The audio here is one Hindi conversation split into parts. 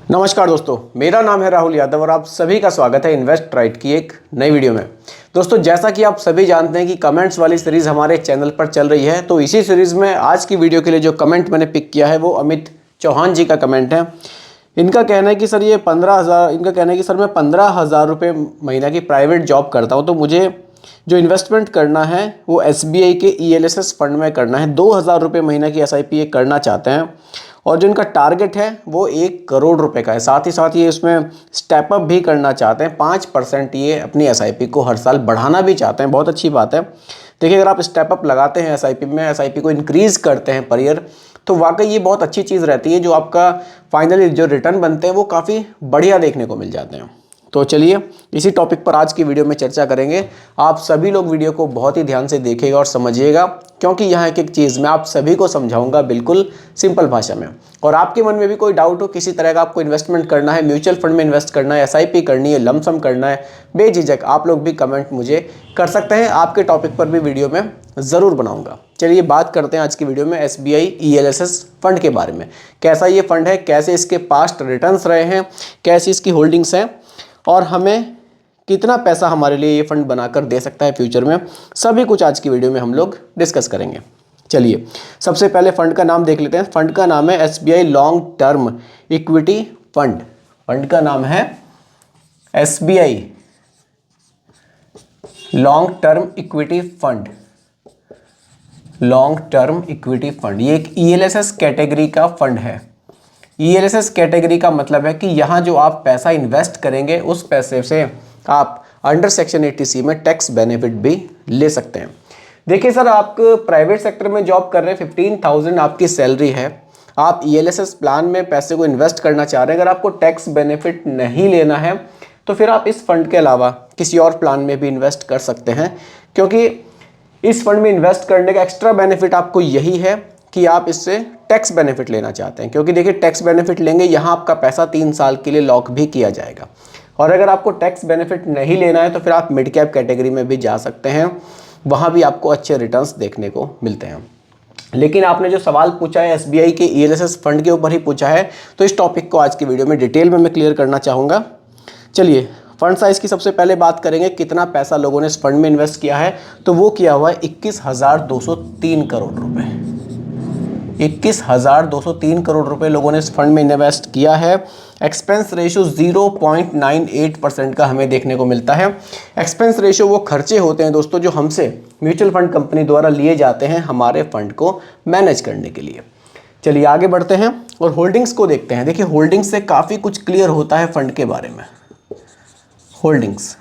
नमस्कार दोस्तों, मेरा नाम है राहुल यादव और आप सभी का स्वागत है इन्वेस्ट राइट की एक नई वीडियो में। दोस्तों, जैसा कि आप सभी जानते हैं कि कमेंट्स वाली सीरीज़ हमारे चैनल पर चल रही है, तो इसी सीरीज़ में आज की वीडियो के लिए जो कमेंट मैंने पिक किया है वो अमित चौहान जी का कमेंट है। इनका कहना है कि सर मैं 15,000 रुपये महीना की प्राइवेट जॉब करता हूँ, तो मुझे जो इन्वेस्टमेंट करना है वो SBI के ELSS फंड में करना है। 2,000 रुपये महीना की SIP ये करना चाहते हैं और जो इनका टारगेट है वो 1 करोड़ रुपए का है। साथ ही साथ ये इसमें स्टेप अप भी करना चाहते हैं, 5% ये अपनी SIP को हर साल बढ़ाना भी चाहते हैं। बहुत अच्छी बात है। देखिए, अगर आप स्टेप अप लगाते हैं SIP में, SIP को इंक्रीज़ करते हैं पर ईयर, तो वाकई ये बहुत अच्छी चीज़ रहती है। जो आपका फाइनली जो रिटर्न बनते हैं वो काफ़ी बढ़िया देखने को मिल जाते हैं। तो चलिए इसी टॉपिक पर आज की वीडियो में चर्चा करेंगे। आप सभी लोग वीडियो को बहुत ही ध्यान से देखिएगा और समझिएगा, क्योंकि यहाँ एक चीज़ मैं आप सभी को समझाऊंगा बिल्कुल सिंपल भाषा में। और आपके मन में भी कोई डाउट हो किसी तरह का, आपको इन्वेस्टमेंट करना है, म्यूचुअल फंड में इन्वेस्ट करना है, SIP करनी है, लमसम करना है, बेझिझक आप लोग भी कमेंट मुझे कर सकते हैं। आपके टॉपिक पर भी वीडियो में ज़रूर बनाऊँगा। चलिए बात करते हैं आज की वीडियो में SBI ELSS फंड के बारे में। कैसा ये फंड है, कैसे इसके पास्ट रिटर्न्स रहे हैं, कैसी इसकी होल्डिंग्स हैं और हमें कितना पैसा हमारे लिए ये फंड बनाकर दे सकता है फ्यूचर में, सभी कुछ आज की वीडियो में हम लोग डिस्कस करेंगे। चलिए सबसे पहले फंड का नाम देख लेते हैं। फंड का नाम है SBI long term equity fund. Fund का नाम है SBI long term equity fund. Long term equity fund ये एक ELSS कैटेगरी का फंड है। ELSS कैटेगरी का मतलब है कि यहाँ जो आप पैसा इन्वेस्ट करेंगे उस पैसे से आप अंडर सेक्शन 80C में टैक्स बेनिफिट भी ले सकते हैं। देखिए सर, आप प्राइवेट सेक्टर में जॉब कर रहे हैं, 15,000 आपकी सैलरी है, आप ELSS प्लान में पैसे को इन्वेस्ट करना चाह रहे हैं। अगर आपको टैक्स बेनिफिट नहीं लेना है तो फिर आप इस फंड के अलावा किसी और प्लान में भी इन्वेस्ट कर सकते हैं, क्योंकि इस फंड में इन्वेस्ट करने का एक्स्ट्रा बेनिफिट आपको यही है कि आप इससे टैक्स बेनिफिट लेना चाहते हैं। क्योंकि देखिए, टैक्स बेनिफिट लेंगे, यहाँ आपका पैसा 3 साल के लिए लॉक भी किया जाएगा। और अगर आपको टैक्स बेनिफिट नहीं लेना है तो फिर आप मिड कैप कैटेगरी में भी जा सकते हैं, वहाँ भी आपको अच्छे रिटर्न्स देखने को मिलते हैं। लेकिन आपने जो सवाल पूछा है SBI के ELSS फंड के ऊपर ही पूछा है, तो इस टॉपिक को आज की वीडियो में डिटेल में मैं क्लियर करना चाहूँगा। चलिए फंड साइज़ की सबसे पहले बात करेंगे। कितना पैसा लोगों ने इस फंड में इन्वेस्ट किया है, तो वो किया हुआ है 21,203 करोड़ रुपए। 21,203 करोड़ रुपए लोगों ने इस फंड में इन्वेस्ट किया है। एक्सपेंस रेशियो 0.98% का हमें देखने को मिलता है। एक्सपेंस रेशियो वो खर्चे होते हैं दोस्तों जो हमसे म्यूचुअल फंड कंपनी द्वारा लिए जाते हैं हमारे फंड को मैनेज करने के लिए। चलिए आगे बढ़ते हैं और होल्डिंग्स को देखते हैं। देखिए, होल्डिंग्स से काफ़ी कुछ क्लियर होता है फंड के बारे में। होल्डिंग्स,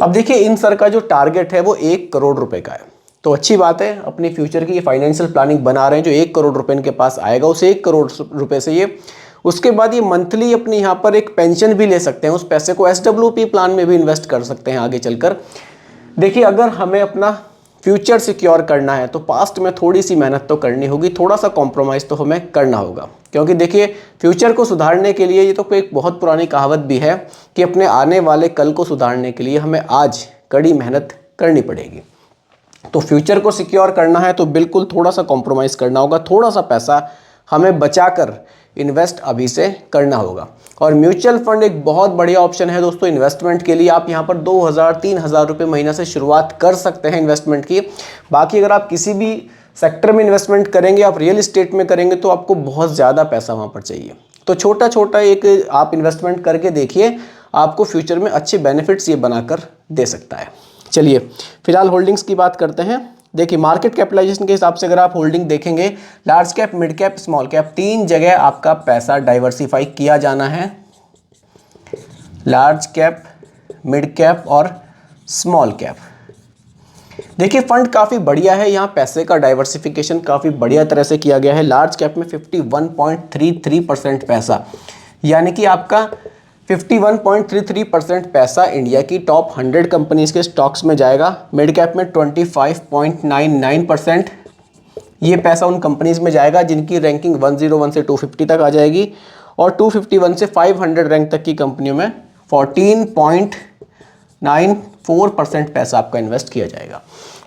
अब देखिए, इन सर का जो टारगेट है वो 1 करोड़ रुपए का है। तो अच्छी बात है, अपनी फ्यूचर की फाइनेंशियल प्लानिंग बना रहे हैं। जो 1 करोड़ रुपए इनके पास आएगा, उस 1 करोड़ रुपए से ये उसके बाद ये मंथली अपनी यहाँ पर एक पेंशन भी ले सकते हैं। उस पैसे को SWP प्लान में भी इन्वेस्ट कर सकते हैं आगे चलकर। देखिए, अगर हमें अपना फ्यूचर सिक्योर करना है तो पास्ट में थोड़ी सी मेहनत तो करनी होगी, थोड़ा सा कॉम्प्रोमाइज़ तो हमें करना होगा। क्योंकि देखिए, फ्यूचर को सुधारने के लिए, ये तो एक बहुत पुरानी कहावत भी है कि अपने आने वाले कल को सुधारने के लिए हमें आज कड़ी मेहनत करनी पड़ेगी। तो फ्यूचर को सिक्योर करना है तो बिल्कुल थोड़ा सा कॉम्प्रोमाइज़ करना होगा, थोड़ा सा पैसा हमें बचाकर इन्वेस्ट अभी से करना होगा। और म्यूचुअल फंड एक बहुत बढ़िया ऑप्शन है दोस्तों इन्वेस्टमेंट के लिए। आप यहाँ पर 2,000-3,000 रुपये महीना से शुरुआत कर सकते हैं इन्वेस्टमेंट की। बाकी अगर आप किसी भी सेक्टर में इन्वेस्टमेंट करेंगे, आप रियल इस्टेट में करेंगे, तो आपको बहुत ज़्यादा पैसा वहाँ पर चाहिए। तो छोटा छोटा एक आप इन्वेस्टमेंट करके देखिए, आपको फ्यूचर में अच्छे बेनिफिट्स ये बनाकर दे सकता है। चलिए फिलहाल होल्डिंग्स की बात करते हैं। देखिए, मार्केट कैपिटलाइजेशन के हिसाब से अगर आप होल्डिंग देखेंगे, large cap, mid cap, small cap, 3 जगह आपका पैसा डाइवर्सिफाई किया जाना है। लार्ज कैप, मिड कैप और स्मॉल कैप। देखिए, फंड काफ़ी बढ़िया है, यहाँ पैसे का डाइवर्सिफिकेशन काफ़ी बढ़िया तरह से किया गया है। लार्ज कैप में 51.33% पैसा, यानी कि आपका 51.33% पैसा इंडिया की टॉप 100 कंपनीज के स्टॉक्स में जाएगा। मिड कैप में 25.99% ये पैसा उन कंपनीज में जाएगा जिनकी रैंकिंग 101 से 250 तक आ जाएगी। और 251 से 500 रैंक तक की कंपनियों में 14.94% पैसा आपका इन्वेस्ट किया जाएगा।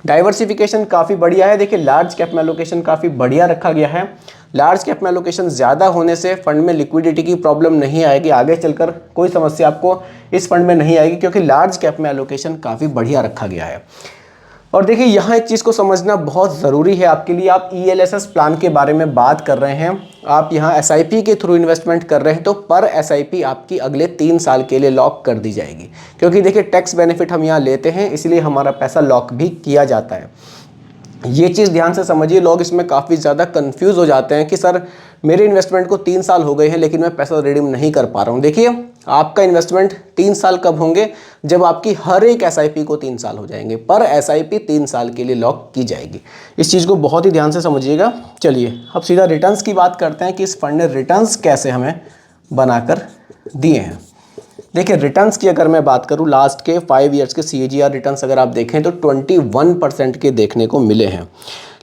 डाइवर्सिफिकेशन काफ़ी बढ़िया है। देखिए, लार्ज कैप में एलोकेशन काफ़ी बढ़िया रखा गया है। लार्ज कैप में एलोकेशन ज़्यादा होने से फंड में लिक्विडिटी की प्रॉब्लम नहीं आएगी, आगे चलकर कोई समस्या आपको इस फंड में नहीं आएगी, क्योंकि लार्ज कैप में एलोकेशन काफ़ी बढ़िया रखा गया है। और देखिए यहाँ एक चीज़ को समझना बहुत ज़रूरी है आपके लिए। आप ELSS प्लान के बारे में बात कर रहे हैं, आप यहाँ SIP के थ्रू इन्वेस्टमेंट कर रहे हैं, तो पर SIP आपकी अगले 3 साल के लिए लॉक कर दी जाएगी, क्योंकि देखिए टैक्स बेनिफिट हम यहाँ लेते हैं, इसलिए हमारा पैसा लॉक भी किया जाता है। ये चीज़ ध्यान से समझिए, लोग इसमें काफ़ी ज़्यादा कंफ्यूज हो जाते हैं कि सर मेरे इन्वेस्टमेंट को 3 साल हो गए हैं लेकिन मैं पैसा रिडीम नहीं कर पा रहा हूँ। देखिए आपका इन्वेस्टमेंट 3 साल कब होंगे, जब आपकी हर एक SIP को 3 साल हो जाएंगे, पर SIP 3 साल के लिए लॉक की जाएगी। इस चीज़ को बहुत ही ध्यान से समझिएगा। चलिए अब सीधा रिटर्न्स की बात करते हैं कि इस फंड ने रिटर्न्स कैसे हमें बनाकर दिए हैं। देखिए रिटर्न्स की अगर मैं बात करूं, लास्ट के 5 ईयर्स के CAGR रिटर्न्स अगर आप देखें तो 21% के देखने को मिले हैं।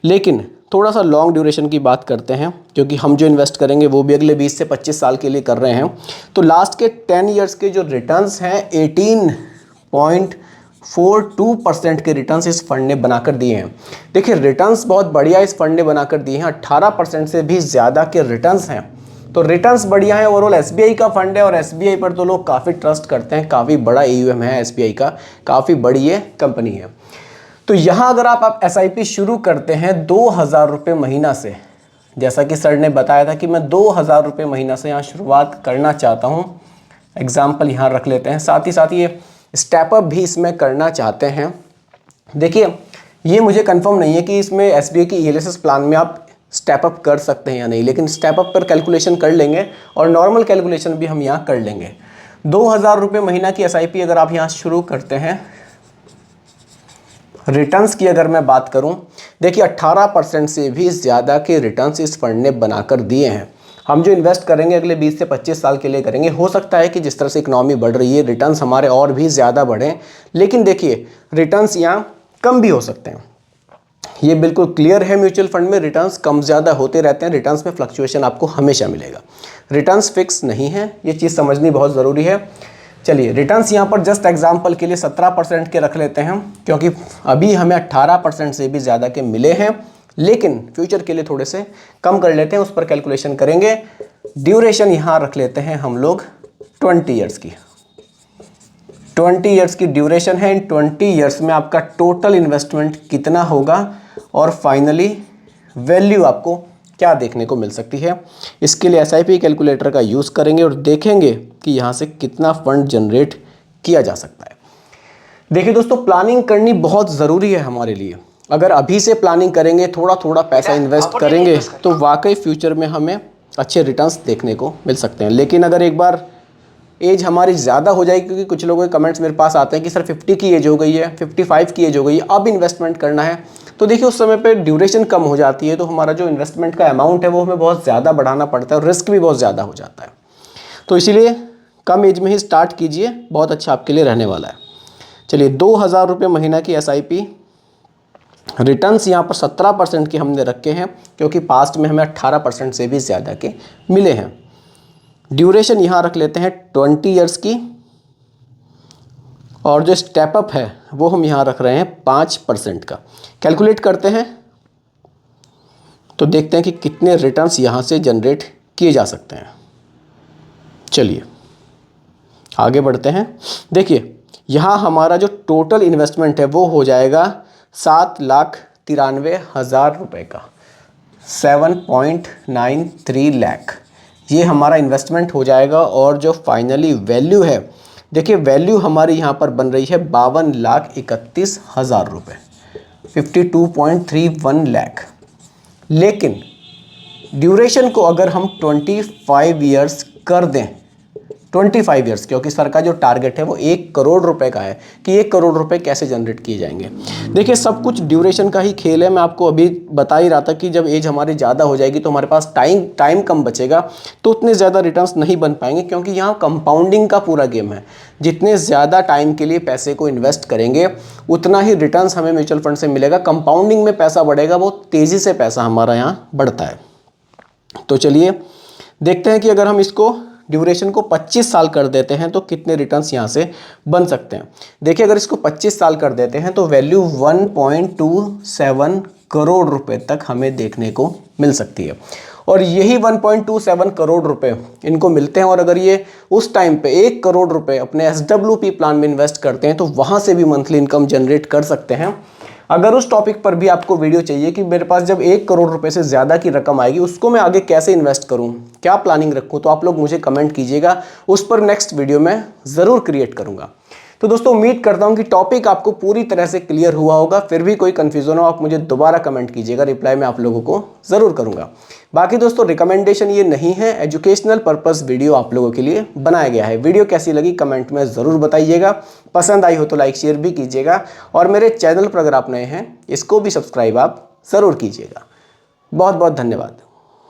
लेकिन थोड़ा सा लॉन्ग ड्यूरेशन की बात करते हैं, क्योंकि हम जो इन्वेस्ट करेंगे वो भी अगले 20 से 25 साल के लिए कर रहे हैं। तो लास्ट के 10 ईयर्स के जो रिटर्न्स हैं 18.42% के रिटर्न्स इस फंड ने बनाकर दिए हैं। देखिए रिटर्न्स बहुत बढ़िया इस फंड ने बनाकर दिए हैं, 18% से भी ज़्यादा के रिटर्न्स हैं। तो रिटर्न्स बढ़िया है। ओवरऑल SBI का फंड है और SBI पर तो लोग काफ़ी ट्रस्ट करते हैं, काफ़ी बड़ा AUM है SBI का, काफ़ी बड़ी ये कंपनी है। तो यहाँ अगर आप SIP शुरू करते हैं 2,000 रुपये महीना से, जैसा कि सर ने बताया था कि मैं 2,000 रुपये महीना से यहाँ शुरुआत करना चाहता हूँ, एग्जाम्पल यहाँ रख लेते हैं, साथ ही ये स्टेपअप भी इसमें करना चाहते हैं। देखिए ये मुझे कंफर्म नहीं है कि इसमें SBI की ELSS प्लान में आप स्टेपअप कर सकते हैं या नहीं, लेकिन स्टेपअप पर कैलकुलेशन कर लेंगे और नॉर्मल कैलकुलेशन भी हम यहाँ कर लेंगे। 2,000 रुपये महीना की SIP अगर आप यहाँ शुरू करते हैं, रिटर्न्स की अगर मैं बात करूं, देखिए 18% से भी ज़्यादा के रिटर्न्स इस फंड ने बनाकर दिए हैं। हम जो इन्वेस्ट करेंगे अगले 20 से 25 साल के लिए करेंगे, हो सकता है कि जिस तरह से इकनॉमी बढ़ रही है रिटर्न्स हमारे और भी ज़्यादा बढ़ें, लेकिन देखिए रिटर्न्स यहाँ कम भी हो सकते हैं। ये बिल्कुल क्लियर है, म्यूचुअल फंड में रिटर्न्स कम ज़्यादा होते रहते हैं, रिटर्न्स में फ्लक्चुएशन आपको हमेशा मिलेगा, रिटर्न्स फिक्स नहीं है, ये चीज़ समझनी बहुत ज़रूरी है। चलिए रिटर्न्स यहाँ पर जस्ट एग्जांपल के लिए 17% के रख लेते हैं, क्योंकि अभी हमें 18% से भी ज़्यादा के मिले हैं, लेकिन फ्यूचर के लिए थोड़े से कम कर लेते हैं, उस पर कैलकुलेशन करेंगे। ड्यूरेशन यहाँ रख लेते हैं हम लोग 20 ईयर्स की, 20 ईयर्स की ड्यूरेशन है। इन 20 ईयर्स में आपका टोटल इन्वेस्टमेंट कितना होगा और फाइनली वैल्यू आपको क्या देखने को मिल सकती है, इसके लिए SIP कैलकुलेटर का यूज़ करेंगे और देखेंगे कि यहाँ से कितना फंड जनरेट किया जा सकता है। देखिए दोस्तों, प्लानिंग करनी बहुत ज़रूरी है हमारे लिए। अगर अभी से प्लानिंग करेंगे, थोड़ा थोड़ा पैसा इन्वेस्ट करेंगे, तो वाकई फ्यूचर में हमें अच्छे रिटर्न्स देखने को मिल सकते हैं। लेकिन अगर एक बार एज हमारी ज़्यादा हो जाएगी, क्योंकि कुछ लोगों के कमेंट्स मेरे पास आते हैं कि सर 50 की एज हो गई है, 55 की एज हो गई है, अब इन्वेस्टमेंट करना है, तो देखिए उस समय पे ड्यूरेशन कम हो जाती है, तो हमारा जो इन्वेस्टमेंट का अमाउंट है वो हमें बहुत ज़्यादा बढ़ाना पड़ता है और रिस्क भी बहुत ज़्यादा हो जाता है। तो इसीलिए कम एज में ही स्टार्ट कीजिए, बहुत अच्छा आपके लिए रहने वाला है। चलिए 2,000 रुपये महीना की SIP, रिटर्न्स यहाँ पर 17% के हमने रखे हैं, क्योंकि पास्ट में हमें 18% से भी ज़्यादा के मिले हैं। ड्यूरेशन यहाँ रख लेते हैं 20 ईयर्स की, और जो स्टेपअप है वो हम यहाँ रख रहे हैं 5% का। कैलकुलेट करते हैं तो देखते हैं कि कितने रिटर्न्स यहाँ से जनरेट किए जा सकते हैं। चलिए आगे बढ़ते हैं। देखिए यहाँ हमारा जो टोटल इन्वेस्टमेंट है वो हो जाएगा 7,93,000 रुपये का, 7.93 लाख, ये हमारा इन्वेस्टमेंट हो जाएगा। और जो फाइनली वैल्यू है, देखिए वैल्यू हमारी यहाँ पर बन रही है 52,31,000 रुपये, 52.31 लाख। लेकिन ड्यूरेशन को अगर हम 25 ईयर्स कर दें, 25 ईयर्स, क्योंकि सर का जो टारगेट है वो 1 करोड़ रुपए का है, कि 1 करोड़ रुपए कैसे जनरेट किए जाएंगे। देखिए सब कुछ ड्यूरेशन का ही खेल है। मैं आपको अभी बता ही रहा था कि जब एज हमारी ज़्यादा हो जाएगी तो हमारे पास टाइम कम बचेगा, तो उतने ज़्यादा रिटर्न्स नहीं बन पाएंगे, क्योंकि यहाँ कंपाउंडिंग का पूरा गेम है। जितने ज़्यादा टाइम के लिए पैसे को इन्वेस्ट करेंगे उतना ही रिटर्न्स हमें म्यूचुअल फंड से मिलेगा। कंपाउंडिंग में पैसा बढ़ेगा, बहुत तेज़ी से पैसा हमारा यहाँ बढ़ता है। तो चलिए देखते हैं कि अगर हम इसको ड्यूरेशन को 25 साल कर देते हैं तो कितने रिटर्न्स यहाँ से बन सकते हैं। देखिए अगर इसको 25 साल कर देते हैं तो वैल्यू 1.27 करोड़ रुपए तक हमें देखने को मिल सकती है। और यही 1.27 करोड़ रुपए इनको मिलते हैं। और अगर ये उस टाइम पे 1 करोड़ रुपए अपने SWP प्लान में इन्वेस्ट करते हैं तो वहाँ से भी मंथली इनकम जनरेट कर सकते हैं। अगर उस टॉपिक पर भी आपको वीडियो चाहिए कि मेरे पास जब 1 करोड़ रुपए से ज़्यादा की रकम आएगी उसको मैं आगे कैसे इन्वेस्ट करूं, क्या प्लानिंग रखूं, तो आप लोग मुझे कमेंट कीजिएगा, उस पर नेक्स्ट वीडियो मैं ज़रूर क्रिएट करूंगा। तो दोस्तों उम्मीद करता हूं कि टॉपिक आपको पूरी तरह से क्लियर हुआ होगा। फिर भी कोई कन्फ्यूज़न हो आप मुझे दोबारा कमेंट कीजिएगा, रिप्लाई मैं आप लोगों को ज़रूर करूँगा। बाकी दोस्तों रिकमेंडेशन ये नहीं है, एजुकेशनल पर्पस वीडियो आप लोगों के लिए बनाया गया है। वीडियो कैसी लगी कमेंट में ज़रूर बताइएगा, पसंद आई हो तो लाइक शेयर भी कीजिएगा, और मेरे चैनल पर अगर आप नए हैं इसको भी सब्सक्राइब आप ज़रूर कीजिएगा। बहुत बहुत धन्यवाद।